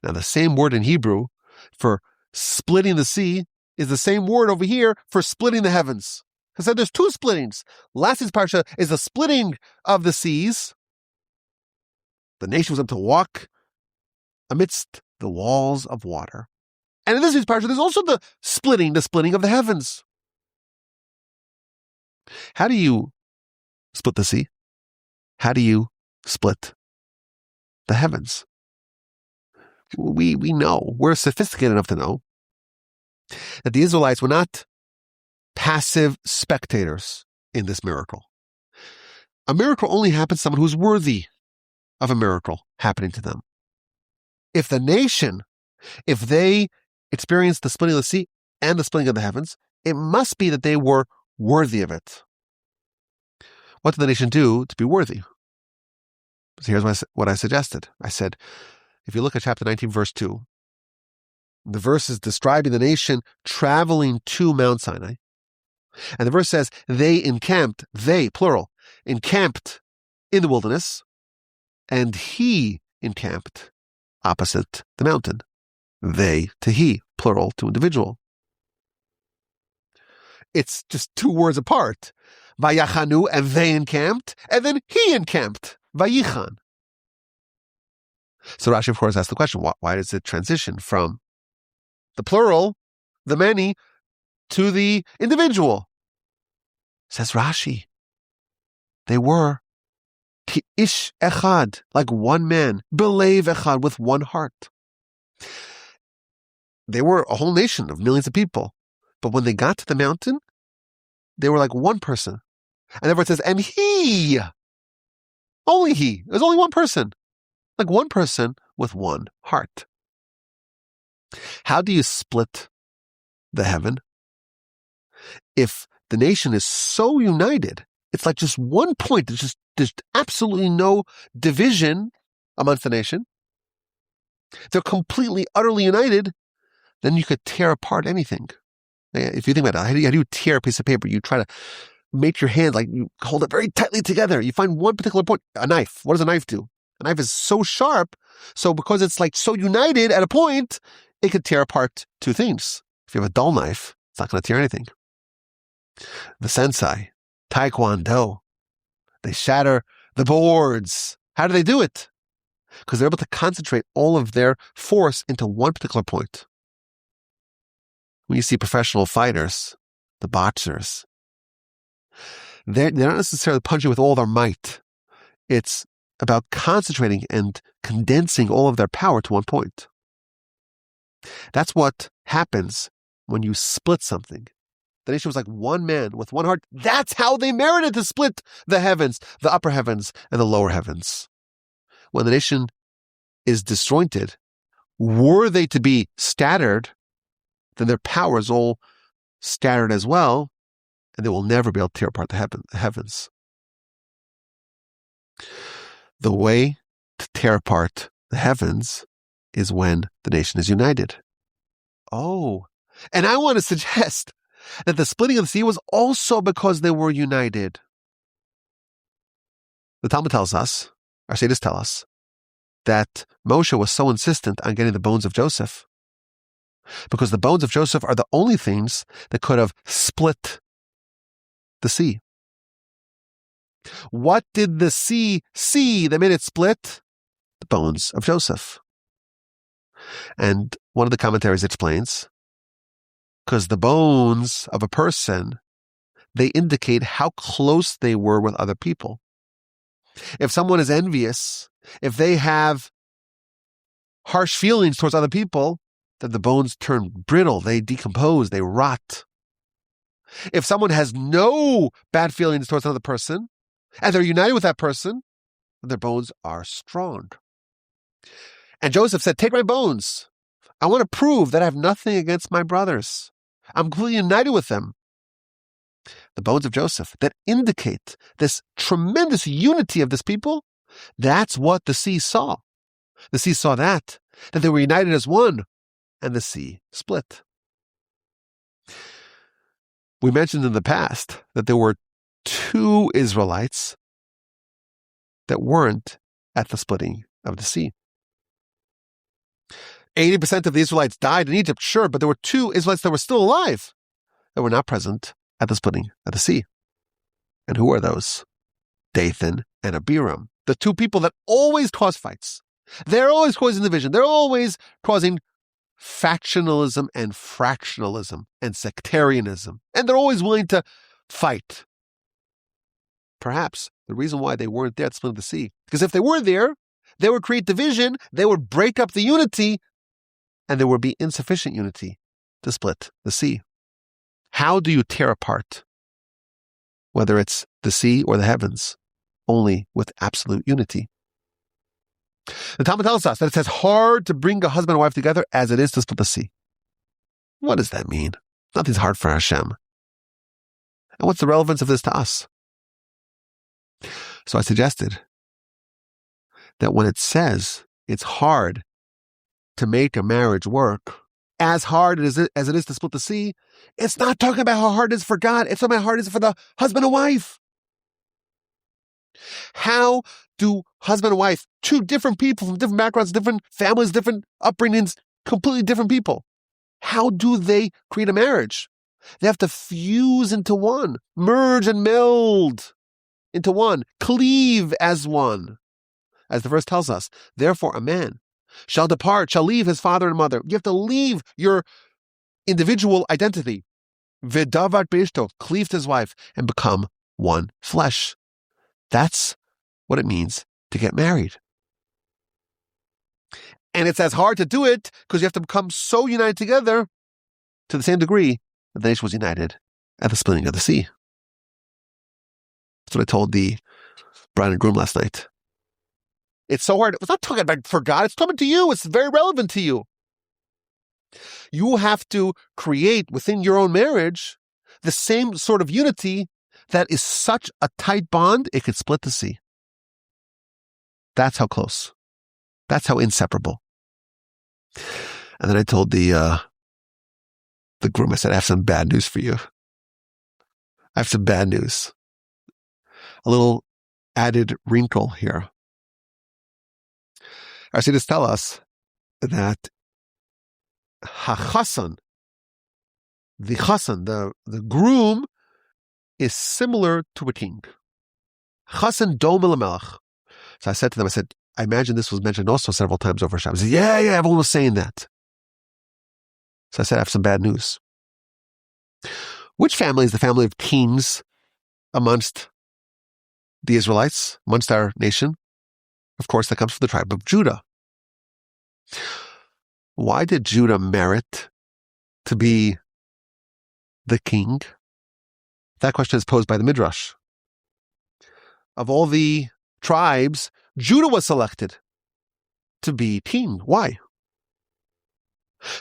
Now, the same word in Hebrew for splitting the sea is the same word over here for splitting the heavens. I said there's two splittings. Last week's Parsha is the splitting of the seas. The nation was able to walk amidst the walls of water. And in this week's Parsha, there's also the splitting of the heavens. How do you split the sea? How do you split the heavens? We know, we're sophisticated enough to know that the Israelites were not passive spectators in this miracle. A miracle only happens to someone who's worthy of a miracle happening to them. If the nation, if they experienced the splitting of the sea and the splitting of the heavens, it must be that they were worthy of it. What did the nation do to be worthy? So here's what I suggested. I said, if you look at chapter 19, verse 2, the verse is describing the nation traveling to Mount Sinai. And the verse says, they, plural, encamped in the wilderness, and he encamped opposite the mountain. They to he, plural to individual. It's just two words apart. Vayachanu, and they encamped, and then he encamped. Vayichan. So Rashi, of course, asks the question, why does it transition from the plural, the many, to the individual? Says Rashi, they were ki ish echad, like one man, belev echad, with one heart. They were a whole nation of millions of people. But when they got to the mountain, they were like one person. And therefore it says, and he, only he, there's only one person. Like one person with one heart. How do you split the heaven? If the nation is so united, it's like just one point. There's absolutely no division amongst the nation. They're completely, utterly united. Then you could tear apart anything. If you think about it, how do you tear a piece of paper? You try to make your hand, like you hold it very tightly together. You find one particular point, a knife. What does a knife do? A knife is so sharp, so because it's like so united at a point, it could tear apart two things. If you have a dull knife, it's not going to tear anything. The sensei, taekwondo, they shatter the boards. How do they do it? because they're able to concentrate all of their force into one particular point. When you see professional fighters, the boxers, they're not necessarily punching with all their might. It's about concentrating and condensing all of their power to one point. That's what happens when you split something. The nation was like one man with one heart. That's how they merited to split the heavens, the upper heavens and the lower heavens. When the nation is disjointed, were they to be scattered, then their power is all scattered as well, and they will never be able to tear apart the heavens. The way to tear apart the heavens is when the nation is united. Oh, and I want to suggest that the splitting of the sea was also because they were united. The Talmud tells us, our sages tell us, that Moshe was so insistent on getting the bones of Joseph because the bones of Joseph are the only things that could have split the sea. What did the sea see that made it split? The bones of Joseph. And one of the commentaries explains, because the bones of a person, they indicate how close they were with other people. If someone is envious, if they have harsh feelings towards other people, then the bones turn brittle, they decompose, they rot. If someone has no bad feelings towards another person, and they're united with that person, then their bones are strong. And Joseph said, take my bones. I want to prove that I have nothing against my brothers. I'm completely united with them. The bones of Joseph that indicate this tremendous unity of this people, that's what the sea saw. The sea saw that they were united as one, and the sea split. We mentioned in the past that there were 2 Israelites that weren't at the splitting of the sea. 80% of the Israelites died in Egypt, sure, but there were 2 Israelites that were still alive that were not present at the splitting of the sea. And who are those? Dathan and Abiram, the 2 people that always cause fights. They're always causing division. They're always causing factionalism and fractionalism and sectarianism. And they're always willing to fight. Perhaps the reason why they weren't there at the split of the sea, because if they were there, they would create division, they would break up the unity, and there would be insufficient unity to split the sea. How do you tear apart, whether it's the sea or the heavens? Only with absolute unity. The Talmud tells us that it's as hard to bring a husband and wife together as it is to split the sea. What does that mean? Nothing's hard for Hashem. And what's the relevance of this to us? So I suggested that when it says it's hard to make a marriage work, as hard as it is to split the sea, it's not talking about how hard it is for God. It's talking about how hard it is for the husband and wife. How do husband and wife, 2 different people from different backgrounds, different families, different upbringings, completely different people, how do they create a marriage? They have to fuse into one, merge and meld into one, cleave as one. As the verse tells us, therefore a man shall leave his father and mother. You have to leave your individual identity. V'davar be'ishto, cleave to his wife and become one flesh. That's what it means to get married. And it's as hard to do it because you have to become so united together to the same degree that the nation was united at the splitting of the sea. That's what I told the bride and groom last night. It's so hard. It's not talking about for God. It's talking to you. It's very relevant to you. You have to create within your own marriage the same sort of unity that is such a tight bond, it could split the sea. That's how close. That's how inseparable. And then I told the groom, I said, I have some bad news for you. I have some bad news. A little added wrinkle here. Our sages tell us that the groom, is similar to a king. Chassan dom el melech. So I said to them, I imagine this was mentioned also several times over Shabbos. Yeah, everyone was saying that. So I said, I have some bad news. Which family is the family of kings amongst the Israelites, amongst our nation? Of course, that comes from the tribe of Judah. Why did Judah merit to be the king? That question is posed by the Midrash. Of all the tribes, Judah was selected to be king. Why?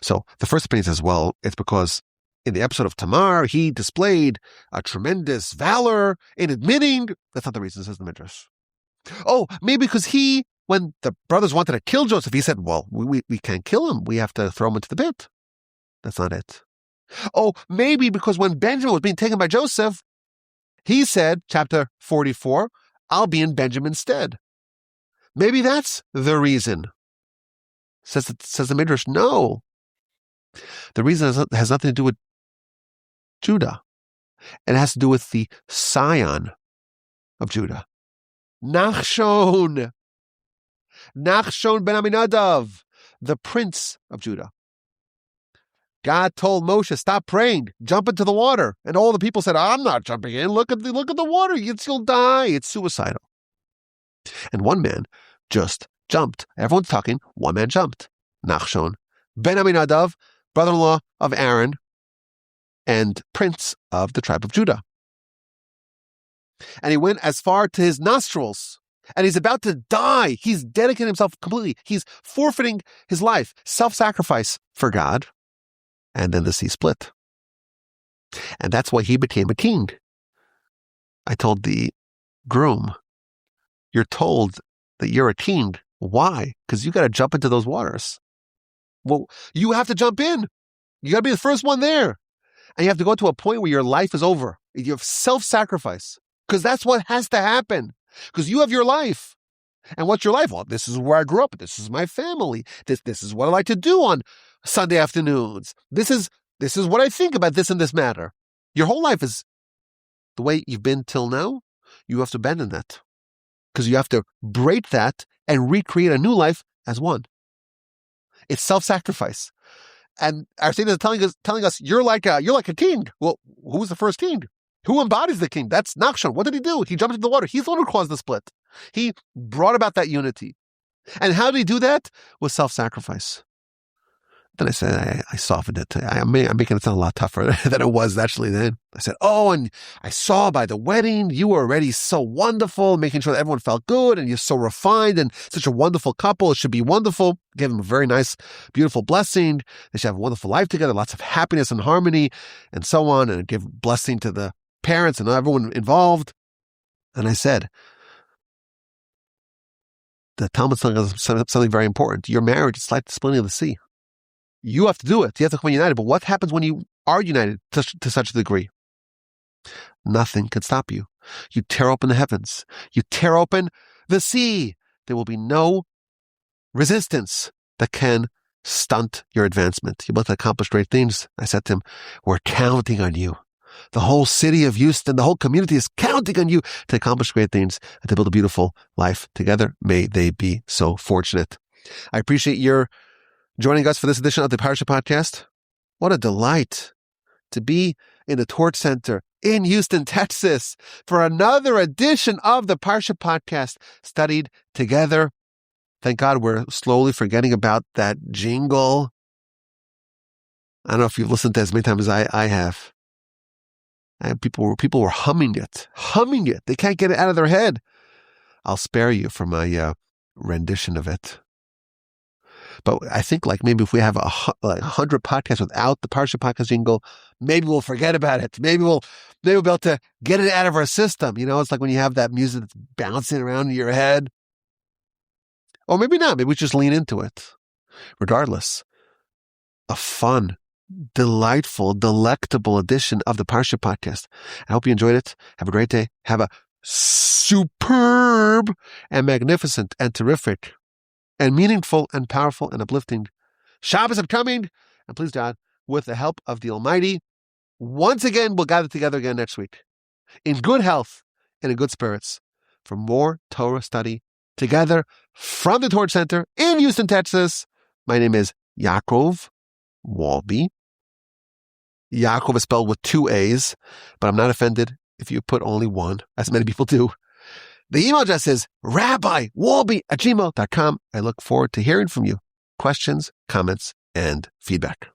So the first opinion says, well, it's because in the episode of Tamar, he displayed a tremendous valor in admitting. That's not the reason, says the Midrash. Oh, maybe because when the brothers wanted to kill Joseph, he said, well, we can't kill him. We have to throw him into the pit. That's not it. Oh, maybe because when Benjamin was being taken by Joseph, he said, chapter 44, I'll be in Benjamin's stead. Maybe that's the reason. Says the Midrash, no. The reason has nothing to do with Judah. It has to do with the scion of Judah. Nachshon ben Aminadav, the prince of Judah. God told Moshe, stop praying, jump into the water. And all the people said, I'm not jumping in. Look at the water. You'll die. It's suicidal. And one man just jumped. Everyone's talking. One man jumped. Nachshon ben Aminadav, brother-in-law of Aaron and prince of the tribe of Judah. And he went as far to his nostrils. And he's about to die. He's dedicating himself completely. He's forfeiting his life. Self-sacrifice for God. And then the sea split. And that's why he became a king. I told the groom, you're told that you're a king. Why? Because you got to jump into those waters. Well, you have to jump in. You got to be the first one there. And you have to go to a point where your life is over. You have self-sacrifice. Because that's what has to happen. Because you have your life. And what's your life? Well, this is where I grew up. This is my family. This is what I like to do on Sunday afternoons. This is what I think about this and this matter. Your whole life is the way you've been till now. You have to abandon that. Because you have to break that and recreate a new life as one. It's self-sacrifice. And our Savior is telling us, you're like a king. Well, who was the first king? Who embodies the king? That's Nachshon. What did he do? He jumped into the water. He's the one who caused the split. He brought about that unity. And how did he do that? With self-sacrifice. Then I said, I softened it. I'm making it sound a lot tougher than it was actually then. I said, and I saw by the wedding, you were already so wonderful, making sure that everyone felt good, and you're so refined, and such a wonderful couple. It should be wonderful. Gave them a very nice, beautiful blessing. They should have a wonderful life together, lots of happiness and harmony, and so on, and give blessing to the parents and everyone involved. And I said, the Talmud's telling us something very important. Your marriage is like the splitting of the sea. You have to do it. You have to come united. But what happens when you are united to such a degree? Nothing can stop you. You tear open the heavens. You tear open the sea. There will be no resistance that can stunt your advancement. You're able to accomplish great things. I said to him, we're counting on you. The whole city of Houston, the whole community is counting on you to accomplish great things and to build a beautiful life together. May they be so fortunate. I appreciate your joining us for this edition of the Parsha Podcast. What a delight to be in the Torch Center in Houston, Texas, for another edition of the Parsha Podcast, studied together. Thank God we're slowly forgetting about that jingle. I don't know if you've listened to it as many times as I have. And people were humming it. They can't get it out of their head. I'll spare you from a rendition of it. But I think maybe if we have 100 podcasts without the Parsha Podcast jingle, maybe we'll forget about it. Maybe we'll be able to get it out of our system. It's like when you have that music that's bouncing around in your head. Or maybe not. Maybe we just lean into it. Regardless, a fun, delightful, delectable edition of the Parsha Podcast. I hope you enjoyed it. Have a great day. Have a superb and magnificent and terrific and meaningful and powerful and uplifting Shabbos upcoming. And please God, with the help of the Almighty, once again, we'll gather together again next week in good health and in good spirits for more Torah study together from the Torch Center in Houston, Texas. My name is Yaakov Walby. Yaakov is spelled with 2 A's, but I'm not offended if you put only one, as many people do. The email address is rabbiwalby@gmail.com. I look forward to hearing from you. Questions, comments, and feedback.